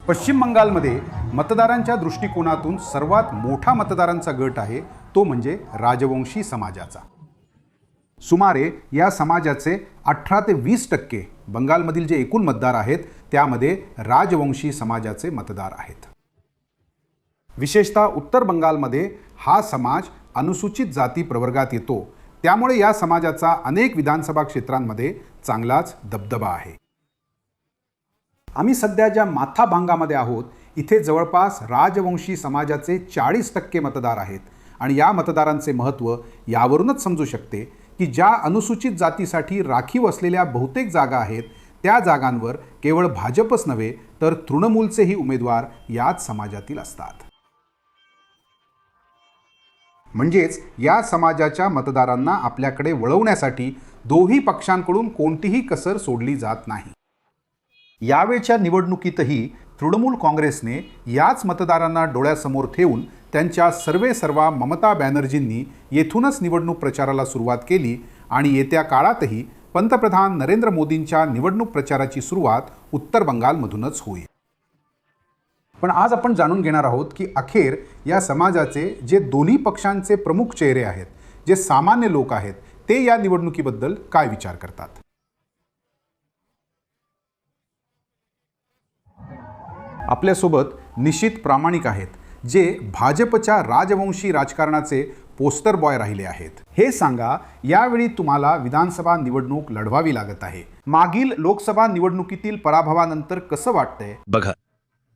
पश्चिम बंगालमध्ये मतदारांच्या दृष्टिकोनातून सर्वात मोठा मतदारांचा गट आहे तो म्हणजे राजवंशी समाजाचा। सुमारे या समाजाचे 18 ते 20% बंगालमधील जे एकूण मतदार आहेत त्यामध्ये राजवंशी समाजाचे मतदार आहेत। विशेषतः उत्तर बंगालमध्ये हा समाज अनुसूचित जाती प्रवर्गात येतो, त्यामुळे या समाजाचा अनेक विधानसभा क्षेत्रांमध्ये चांगलाच दबदबा आहे। आम्ही सध्या ज्या माथा भांगामध्ये आहोत इथे जवळपास राजवंशी समाजाचे 40% मतदार आहेत आणि या मतदारांचे महत्त्व यावरूनच समजू शकते की ज्या अनुसूचित जातीसाठी राखीव असलेल्या बहुतेक जागा आहेत त्या जागांवर केवळ भाजपच नव्हे तर तृणमूलचेही उमेदवार याच समाजातील असतात। म्हणजेच या समाजाच्या मतदारांना आपल्याकडे वळवण्यासाठी दोन्ही पक्षांकडून कोणतीही कसर सोडली जात नाही। यावेळच्या निवडणुकीतही तृणमूल काँग्रेसने याच मतदारांना डोळ्यासमोर ठेवून त्यांच्या सर्वेसर्वा ममता बॅनर्जींनी येथूनच निवडणूक प्रचाराला सुरुवात केली आणि येत्या काळातही पंतप्रधान नरेंद्र मोदींच्या निवडणूक प्रचाराची सुरुवात उत्तर बंगालमधूनच होईल। पण आज आपण जाणून घेणार आहोत की अखेर या समाजाचे जे दोन्ही पक्षांचे प्रमुख चेहरे आहेत, जे सामान्य लोक आहेत, ते या निवडणुकीबद्दल काय विचार करतात। आपल्यासोबत निशित प्रामाणिक आहेत, जे भाजपच्या राजवंशी राजकारणाचे पोस्टर बॉय राहिले आहेत। हे सांगा, यावेळी तुम्हाला विधानसभा निवडणूक लढवावी लागत आहे, मागील लोकसभा निवडणुकीतील पराभवानंतर कसं वाटतंय? बघा,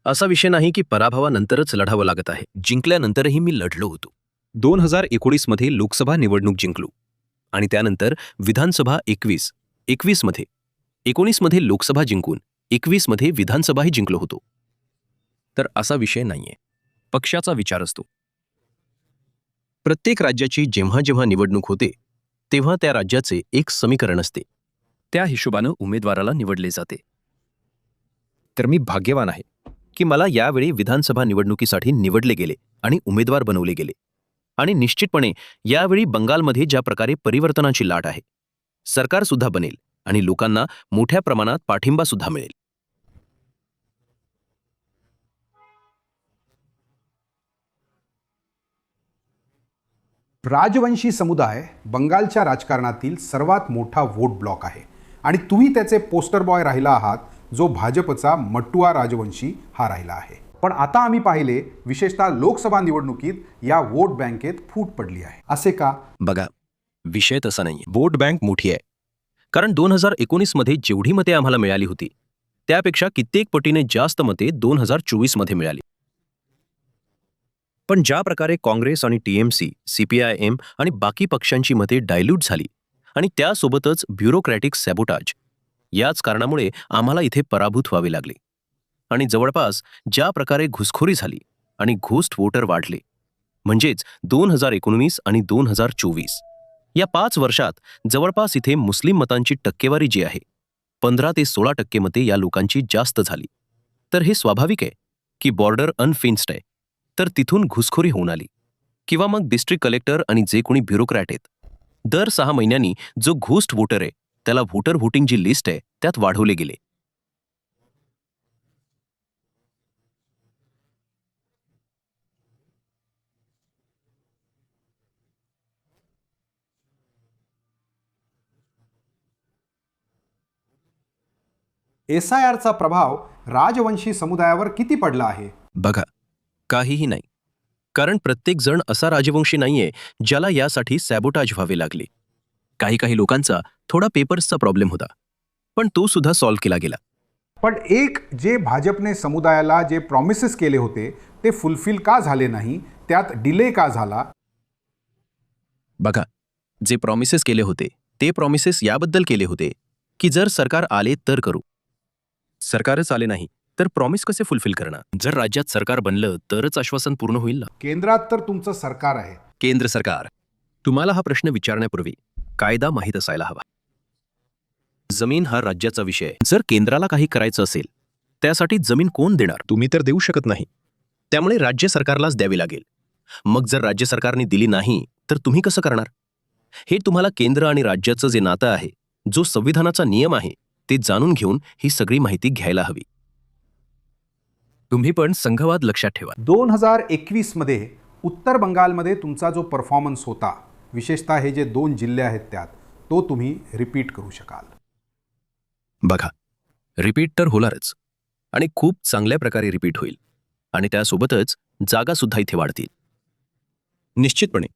असा विषय नाही की पराभवानंतरच लढावं लागत आहे। जिंकल्यानंतरही मी लढलो होतो। 2019 मध्ये लोकसभा निवडणूक जिंकलो आणि त्यानंतर विधानसभा 21 मध्ये 19 मध्ये लोकसभा जिंकून 21 मध्ये विधानसभाही जिंकलो होतो। तर असा विषय नाहीये, पक्षाचा विचार असतो। प्रत्येक राज्याची जेव्हा जेव्हा निवडणूक होते तेव्हा त्या राज्याचे एक समीकरण असते, त्या हिशोबानं उमेदवाराला निवडले जाते। तर मी भाग्यवान आहे की मला यावेळी विधानसभा निवडणुकीसाठी निवडले गेले आणि उमेदवार बनवले गेले। आणि निश्चितपणे यावेळी बंगालमध्ये ज्या प्रकारे परिवर्तनाची लाट आहे, सरकार सुद्धा बनेल आणि लोकांना मोठ्या प्रमाणात पाठिंबा सुद्धा मिळेल। राजवंशी समुदाय बंगालच्या राजकारणातील सर्वात मोठा वोट ब्लॉक आहे आणि तुम्ही त्याचे पोस्टर बॉय राहिला आहात, जो भाजपचा मट्टुआ राजवंशी हा राहिला आहे। पण आता आम्ही पाहिले, विशेषतः लोकसभा निवडणुकीत या वोट बँकेत फूट पडली आहे। असे का? बघा, विषय तसा नाहीये। वोट बँक मोठी आहे, कारण 2019 मध्ये जेवढी मते आम्हाला मिळाली होती त्यापेक्षा कित्येक पटीने जास्त मते 2024 मध्ये मिळाली। पण ज्या प्रकारे काँग्रेस आणि टीएमसी, सीपीआयएम आणि बाकी पक्षांची मते डायल्यूट झाली आणि त्यासोबतच ब्युरोक्रॅटिक सॅबोटाज, याच कारणामुळे आम्हाला इथे पराभूत व्हावे लागले। आणि जवळपास ज्या प्रकारे घुसखोरी झाली आणि घोस्ट वोटर वाढले, म्हणजेच 2019 आणि 2024 या 5 वर्षात जवळपास इथे मुस्लिम मतांची टक्केवारी जी आहे 15 ते 16% मते या लोकांची जास्त झाली। तर हे स्वाभाविक आहे की बॉर्डर अनफेन्स्ड आहे, तर तिथून घुसखोरी होऊन आली। किंवा मग डिस्ट्रिक्ट कलेक्टर आणि जे कोणी ब्युरोक्रॅट आहेत, दर 6 महिन्यांनी जो घोस्ट वोटर आहे त्याला व्होटर व्होटिंग जी लिस्ट आहे त्यात वाढवले गेले। SIRचा प्रभाव राजवंशी समुदायावर किती पडला आहे? बघा, काहीही नाही, कारण प्रत्येक जण असा राजवंशी नाहीये ज्याला यासाठी सॅबोटाज व्हावे लागले। काही लोकांचा थोडा पेपर्सचा प्रॉब्लेम होता, पण तो सुद्धा सॉल्व्ह केला गेला। पण एक जे भाजपने समुदायाला जे प्रॉमिसेस केले होते ते फुलफिल का झाले नाही, त्यात डिले का झाला? बघा, जे प्रॉमिसेस केले होते ते प्रॉमिसेस याबद्दल केले होते की जर सरकार आले तर करू। सरकारच आले नाही तर प्रॉमिस कसे फुलफिल करणार? जर राज्यात सरकार बनलं तरच आश्वासन पूर्ण होईल ना। केंद्रात तर तुमचं सरकार आहे। केंद्र सरकार, तुम्हाला हा प्रश्न विचारण्यापूर्वी कायदा माहीत असायला हवा। जमीन हा राज्याचा विषय आहे। जर केंद्राला काही करायचं असेल त्यासाठी जमीन कोण देणार? तुम्ही तर देऊ शकत नाही, त्यामुळे राज्य सरकारलाच द्यावी लागेल। मग जर राज्य सरकारने दिली नाही तर तुम्ही कसं करणार? हे तुम्हाला केंद्र आणि राज्याचं जे नातं आहे, जो संविधानाचा नियम आहे, ते जाणून घेऊन ही सगळी माहिती घ्यायला हवी। तुम्ही पण संघवाद लक्षात ठेवा. 2021मध्ये उत्तर बंगालमध्ये तुमचा जो परफॉर्मन्स होता, विशेषतः हे जे 2 जिल्हे आहेत त्यात, तो तुम्ही रिपीट करू शकाल. बघा, रिपीट तर होणारच आणि खूप चांगल्या प्रकारे रिपीट होईल आणि त्यासोबतच जागासुद्धा इथे वाढतील. निश्चितपणे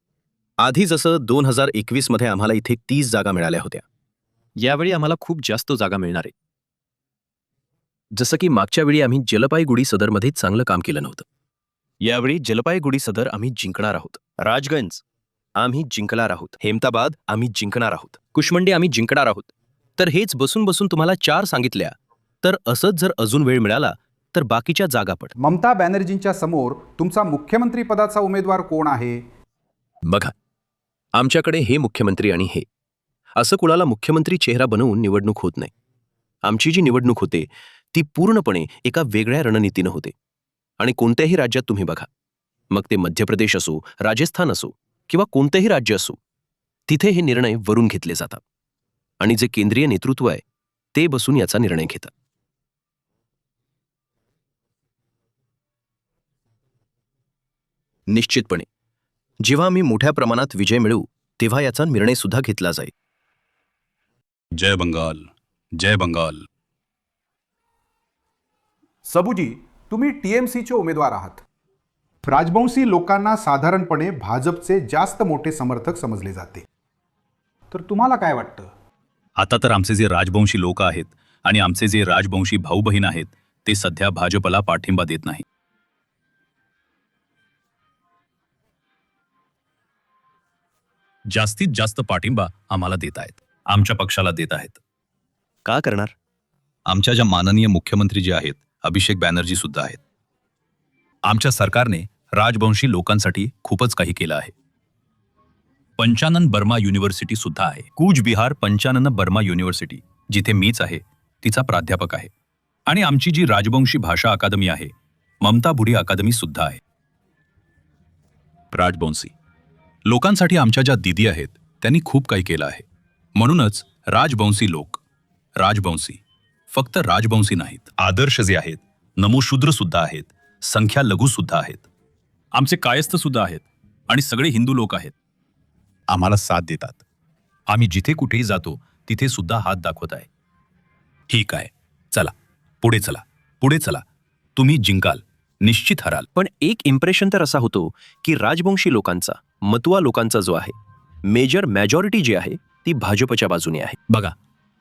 आधी जसं 2021मध्ये आम्हाला इथे 30 जागा मिळाल्या होत्या, यावेळी आम्हाला खूप जास्त जागा मिळणार आहे. जसं की मागच्या वेळी आम्ही जलपाईगुडी सदरमध्ये चांगलं काम केलं नव्हतं. यावेळी जलपाईगुडी सदर आम्ही जिंकणार आहोत. राजगंज आम्ही जिंकणार आहोत. हेमताबाद आम्ही जिंकणार आहोत. कुशमंडी आम्ही जिंकणार आहोत. तर हेच बसून बसून तुम्हाला 4 सांगितल्या, तर असंच जर अजून वेळ मिळाला तर बाकीच्या जागा पण. ममता बॅनर्जींच्या समोर तुमचा मुख्यमंत्री पदाचा उमेदवार कोण आहे? बघा, आमच्याकडे हे मुख्यमंत्री आणि हे असं कुणाला मुख्यमंत्री चेहरा बनवून निवडणूक होत नाही. आमची जी निवडणूक होते ती पूर्णपणे एका वेगळ्या रणनीतीनं होते. आणि कोणत्याही राज्यात तुम्ही बघा, मग ते मध्य प्रदेश असो, राजस्थान असो किंवा कोणतेही राज्य असो, तिथे हे निर्णय वरून घेतले जातात आणि जे केंद्रीय नेतृत्व आहे ते बसून याचा निर्णय घेतात. निश्चितपणे जेव्हा आम्ही मोठ्या प्रमाणात विजय मिळवू तेव्हा याचा निर्णय सुद्धा घेतला जाईल. जय बंगाल, जय बंगाल. सबूजी, तुम्ही TMCचे उमेदवार आहात. राजवंशी लोकांना साधारणपणे भाजपचे जास्त मोठे समर्थक समजले जाते. तर तुम्हाला काय वाटतं? आता तर आमचे जे राजवंशी लोक आहेत आणि आमचे जे राजवंशी भाऊ बहीण आहेत ते सध्या भाजपला पाठिंबा देत नाही. जास्तीत जास्त पाठिंबा आम्हाला देत आहेत, आमच्या पक्षाला देत आहेत. का करणार? आमच्या ज्या माननीय मुख्यमंत्री जे आहेत अभिषेक बॅनर्जी सुद्धा आहेत. आमच्या सरकारने राजवंशी लोकांसाठी खूपच काही केलं आहे. पंचानन बर्मा युनिव्हर्सिटी सुद्धा आहे. कूच बिहार पंचानन बर्मा युनिव्हर्सिटी, जिथे मीच आहे, तिचा प्राध्यापक आहे. आणि आमची जी राजवंशी भाषा अकादमी आहे, ममता बुढी अकादमी सुद्धा आहे. राजवंशी लोकांसाठी आमच्या ज्या दीदी आहेत त्यांनी खूप काही केलं आहे. म्हणूनच राजवंशी लोक, राजवंशी फक्त राजवंशी नाहीत, आदर्श जे आहेत, नमोशूद्र सुद्धा आहेत, संख्या लघु सुद्धा आहेत, आमचे कायस्थ सुद्धा आहेत आणि सगळे हिंदू लोक आहेत. आम्हाला साथ देतात. आम्ही जिथे कुठेही जातो तिथे सुद्धा हात दाखवत आहे. ठीक आहे, चला पुढे चला, पुढे चला, तुम्ही जिंकाल, निश्चित हराल. पण एक इम्प्रेशन तर असा होतो की राजवंशी लोकांचा, मतुआ लोकांचा जो आहे, मेजॉरिटी जी आहे ती भाजपच्या बाजूने आहे. बघा,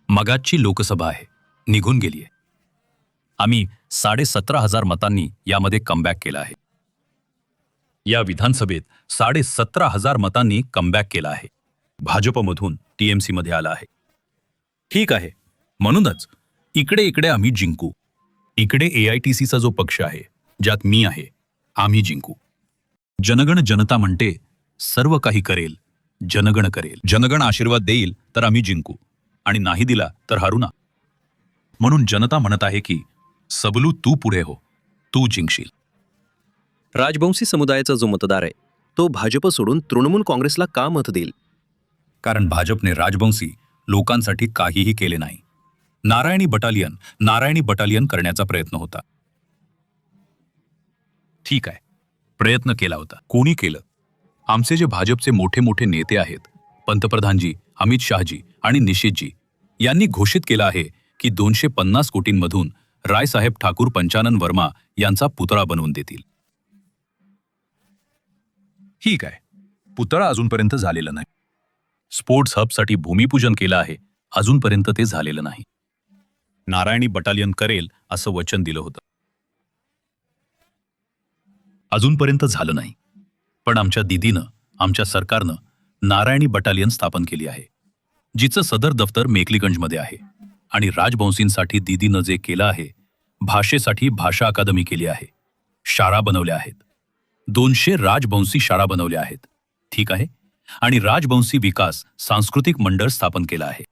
मगाची लोकसभा आहे, निघून गेली आहे. आम्ही 17,500 मतांनी यामध्ये कमबॅक केला आहे. या विधानसभेत 17,500 मतांनी कमबॅक केला आहे. भाजपमधून TMC मध्ये आला आहे. ठीक आहे, म्हणूनच इकडे इकडे आम्ही जिंकू. इकडे AITCचा जो पक्ष आहे, ज्यात मी आहे, आम्ही जिंकू. जनगण जनता म्हणते सर्व काही करेल, जनगण करेल. जनगण आशीर्वाद देईल तर आम्ही जिंकू आणि नाही दिला तर हारू ना. म्हणून जनता म्हणत आहे की सबलू तू पुढे हो, तू जिंकशील. राजवंशी समुदायाचा जो मतदार आहे तो भाजप सोडून तृणमूल काँग्रेसला का मत देईल? कारण भाजपने राजवंशी लोकांसाठी काहीही केले नाही. नारायणी बटालियन करण्याचा प्रयत्न होता. ठीक आहे, प्रयत्न केला होता. कोणी केलं? आमचे जे भाजपचे मोठे मोठे नेते आहेत, पंतप्रधानजी, अमित शहाजी आणि निशितजी यांनी घोषित केलं आहे की 250 कोटींमधून रायसाहेब ठाकूर पंचानन वर्मा यांचा पुतळा बनवून देतील. ठीक आहे, पुतळा अजूनपर्यंत झालेला नाही. स्पोर्ट्स हबसाठी भूमिपूजन केलं आहे, अजूनपर्यंत ते झालेलं नाही. नारायणी बटालियन करेल असं वचन दिलं होतं, अजूनपर्यंत झालं नाही. पण आमच्या दीदीनं, आमच्या सरकारनं नारायणी बटालियन स्थापन केली आहे, जिचं सदर दफ्तर मेकलीगंजमध्ये आहे. आणि राजवंशींसाठी दीदीनं जे केलं आहे, भाषेसाठी भाषा अकादमी केली आहे, शाळा बनवल्या आहेत, 200 राजवंशी शाळा बनवल्या आहेत. ठीक आहे, आणि राजवंशी विकास सांस्कृतिक मंडळ स्थापन केलं आहे.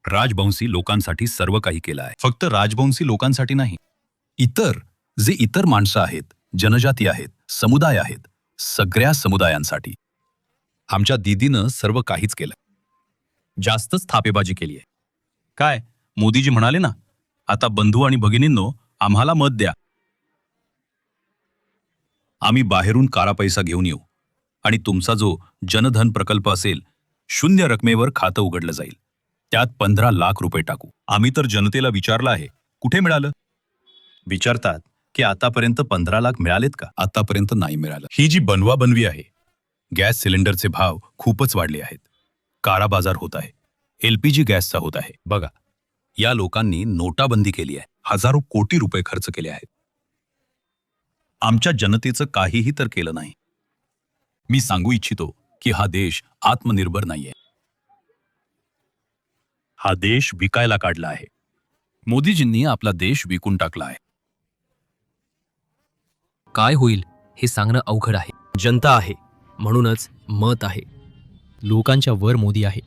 राजवंशी लोकांसाठी सर्व काही केलं आहे. फक्त राजवंशी लोकांसाठी नाही, इतर माणसं आहेत, जनजाती आहेत, समुदाय आहेत, सगळ्या समुदायांसाठी आमच्या दीदीनं सर्व काहीच केलं. जास्तच थापेबाजी केली आहे. काय मोदीजी म्हणाले ना, आता बंधू आणि भगिनींनो, आम्हाला मत द्या. आम्ही बाहेरून काळा पैसा घेऊन येऊ आणि तुमचा जो जनधन प्रकल्प असेल 0 रकमेवर खातं उघडलं जाईल. त्यात 15 लाख रुपये टाकू. आम्ही तर जनतेला विचारलं आहे, कुठे मिळालं? विचारतात की आतापर्यंत 15 लाख मिळालेत का? आतापर्यंत नाही मिळालं. ही जी बनवाबनवी आहे, गॅस सिलेंडरचे भाव खूपच वाढले आहेत. काळा बाजार होत आहे. LPG गॅसचा होत आहे. बघा, या लोकांनी नोटाबंदी केली आहे. हजारो कोटी रुपये खर्च केले आहेत. आमच्या जनतेचं काहीही तर केलं नाही. मी सांगू इच्छितो की हा देश आत्मनिर्भर नाहीये. हा देश विकायला काढला आहे. मोदीजींनी आपला देश विकून टाकला आहे. काय होईल हे सांगणं अवघड आहे. जनता आहे म्हणूनच मत आहे. लोकांच्या वर मोदी आहे.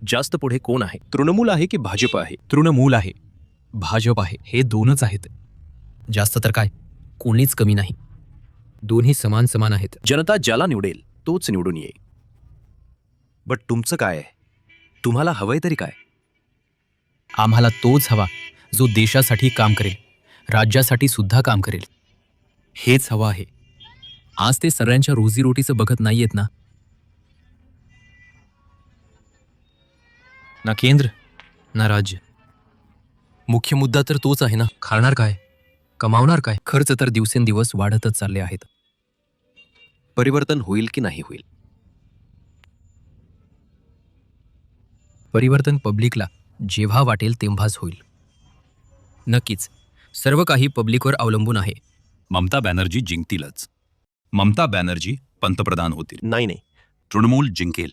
जास्त पुढे कोण आहे? तृणमूल आहे की भाजप आहे? तृणमूल आहे, भाजप आहे. हे दोनच आहेत. जास्त तर काय, कोणीच कमी नाही. दोन्ही समान समान आहेत. जनता ज्याला निवडेल तोच निवडून येईल. बट तुमचं काय आहे? तुम्हाला हवंय तरी काय? आम्हाला तोच हवा जो देशासाठी काम करेल, राज्यासाठी सुद्धा काम करेल. हेच हवं आहे. आज ते सगळ्यांच्या रोजीरोटीचं बघत नाहीयेत ना. ना केंद्र ना राज्य. मुख्य मुद्दा तर तोच आहे ना. खाणार काय, कमावणार काय? खर्च तर दिवसेंदिवस वाढतच चालले आहेत. परिवर्तन होईल की नाही होईल? परिवर्तन पब्लिकला जेव्हा वाटेल तेव्हाच होईल. नक्कीच सर्व काही पब्लिकवर अवलंबून आहे. ममता बॅनर्जी जिंकतीलच. ममता बॅनर्जी पंतप्रधान होतील. नाही. तृणमूल जिंकेल.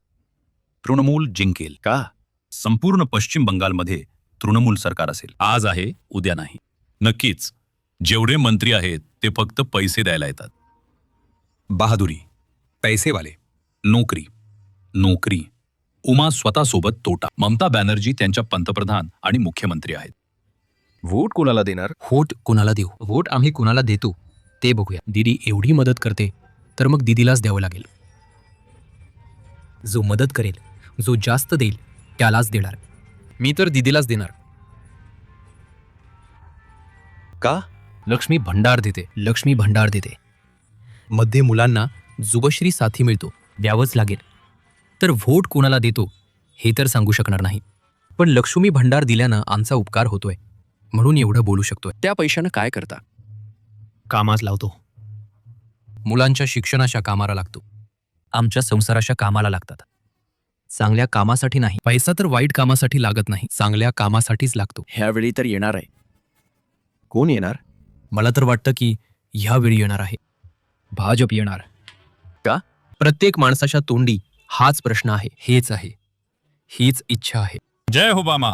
तृणमूल जिंकेल. का? संपूर्ण पश्चिम बंगालमध्ये तृणमूल सरकार असेल. आज आहे, उद्या नाही. नक्कीच जेवढे मंत्री आहेत ते फक्त पैसे द्यायला येतात. बहादुरी, पैसेवाले, नोकरी, नोकरी. उमा स्वतःसोबत तोटा. ममता बॅनर्जी त्यांच्या पंतप्रधान आणि मुख्यमंत्री आहेत. वोट कोणाला देणार? व्होट कोणाला देऊ? व्होट आम्ही कोणाला देतो ते बघूया. दीदी एवढी मदत करते तर मग दीदीलाच द्यावं लागेल. जो मदत करेल, जो जास्त देईल त्यालाच देणार. मी तर दीदीलाच देणार. का? लक्ष्मी भंडार देते. लक्ष्मी भंडार देते. मध्ये मुलांना जुबश्री साथी मिळतो, द्यावंच लागेल. तर व्होट कोणाला देतो हे तर सांगू शकणार नाही. पण लक्ष्मी भंडार दिल्यानं आमचा उपकार होतोय म्हणून एवढं बोलू शकतोय. त्या पैशानं काय करता? कामात लावतो. मुलांच्या शिक्षणाच्या कामाला लागतो. आमच्या संसाराच्या कामाला लागतात. चांगल्या कामासाठी नाही. पैसा तर वाईट कामासाठी लागत नाही, चांगल्या कामासाठीच लागतो. ह्यावेळी तर येणार आहे. कोण येणार? मला तर वाटतं की ह्यावेळी येणार आहे. भाजप येणार. का? प्रत्येक माणसाच्या तोंडी हाच प्रश्न आहे. हेच आहे, हीच इच्छा आहे. जय ओबामा.